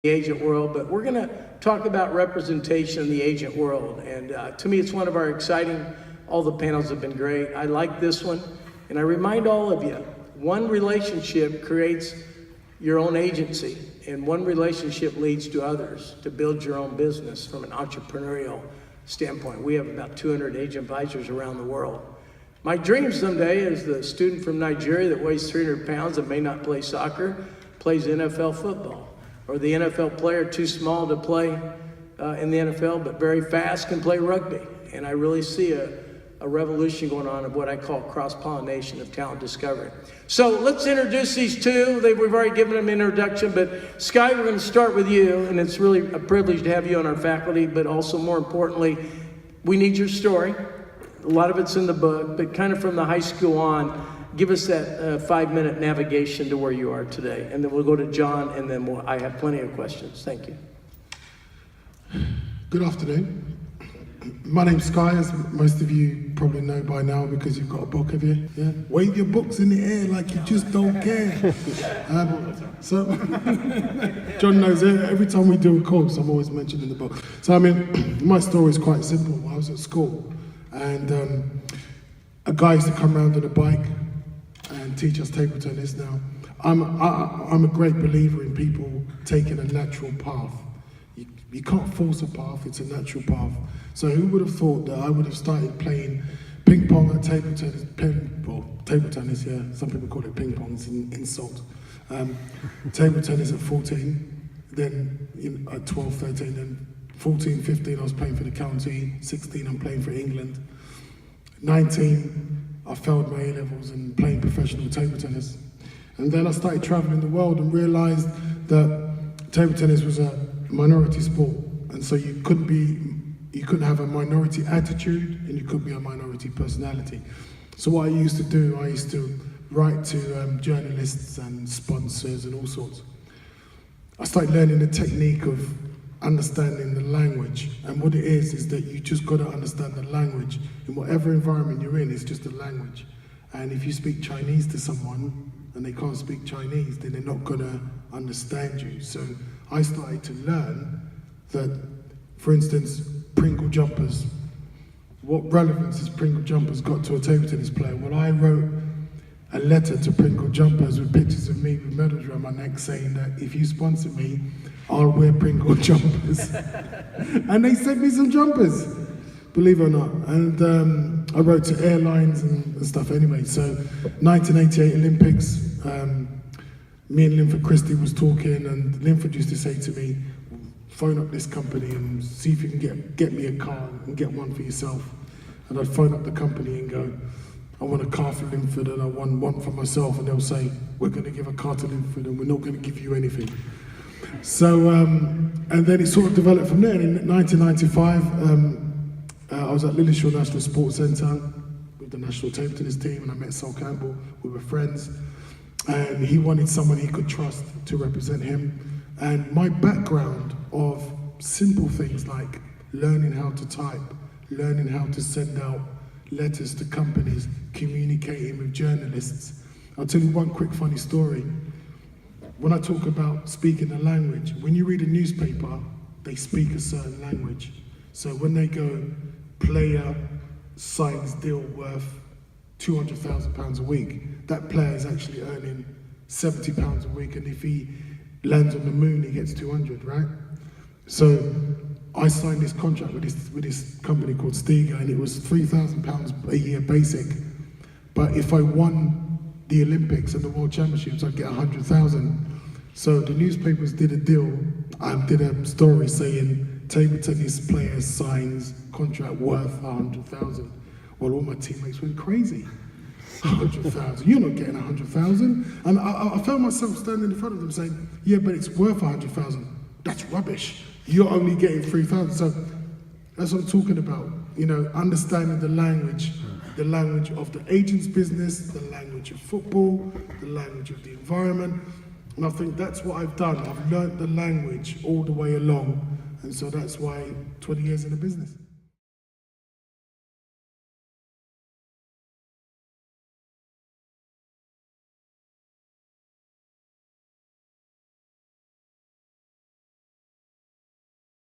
the agent world, but we're going to talk about representation in the agent world. And to me, it's one of our exciting, all the panels have been great. I like this one. And I remind all of you, one relationship creates your own agency, and one relationship leads to others to build your own business from an entrepreneurial standpoint. We have about 200 agent advisors around the world. My dream someday is the student from Nigeria that weighs 300 pounds and may not play soccer, plays NFL football. Or the NFL player too small to play in the NFL, but very fast can play rugby. And I really see a revolution going on of what I call cross-pollination of talent discovery. So let's introduce these two. We've already given them an introduction, but Sky, we're going to start with you, and it's really a privilege to have you on our faculty, but also more importantly, we need your story. A lot of it's in the book, but kind of from the high school on, give us that 5-minute navigation to where you are today. And then we'll go to John, and then I have plenty of questions. Thank you. Good afternoon. My name's Sky, as most of you probably know by now because you've got a book, have you? Yeah? Wave your books in the air like you just don't care. So, John knows every time we do a course, I'm always mentioning the book. So, I mean, my story is quite simple. I was at school, and a guy used to come around on a bike and teach us table tennis. Now, I'm a great believer in people taking a natural path. You can't force a path, it's a natural path. So who would have thought that I would have started playing ping pong at table tennis, table tennis, yeah, some people call it ping pong, it's an insult. Table tennis at 14, then at 12, 13, then 14, 15 I was playing for the county, 16 I'm playing for England, 19 I failed my A-levels and playing professional table tennis. And then I started traveling the world and realized that table tennis was a minority sport. And so you couldn't have a minority attitude and you couldn't be a minority personality. So what I used to do, I used to write to journalists and sponsors and all sorts. I started learning the technique of understanding the language, and what it is that you just got to understand the language in whatever environment you're in. It's just a language, and if you speak Chinese to someone and they can't speak Chinese, then they're not going to understand you. So I started to learn that, for instance, Pringle jumpers, what relevance has Pringle jumpers got to a table tennis player? Well, I wrote a letter to Pringle jumpers with pictures of me with medals around my neck saying that if you sponsor me, I'll wear Pringle jumpers. And they sent me some jumpers, believe it or not. And I wrote to airlines and stuff anyway. So 1988 Olympics, me and Linford Christie was talking, and Linford used to say to me, phone up this company and see if you can get me a car and get one for yourself. And I'd phone up the company and go, I want a car for Linford and I want one for myself. And they'll say, we're going to give a car to Linford and we're not going to give you anything. So, and then it sort of developed from there. In 1995, I was at Lillishall National Sports Centre with the national table tennis team, and I met Sol Campbell. We were friends, and he wanted someone he could trust to represent him. And my background of simple things like learning how to type, learning how to send out letters to companies, communicating with journalists. I'll tell you one quick funny story. When I talk about speaking the language, when you read a newspaper, they speak a certain language. So when they go, player signs deal worth £200,000 a week, that player is actually earning £70 a week, and if he lands on the moon, he gets 200, right? So I signed this contract with this company called Stiga, and it was £3,000 a year basic. But if I won the Olympics and the World Championships, I'd get 100,000. So the newspapers did a deal, did a story saying table tennis player signs contract worth 100,000. Well, all my teammates went crazy. 100,000, you're not getting 100,000. And I found myself standing in front of them saying, yeah, but it's worth 100,000. That's rubbish. You're only getting 3,000. So that's what I'm talking about. You know, understanding the language of the agent's business, the language of football, the language of the environment. And I think that's what I've done. I've learned the language all the way along. And so that's why 20 years in the business.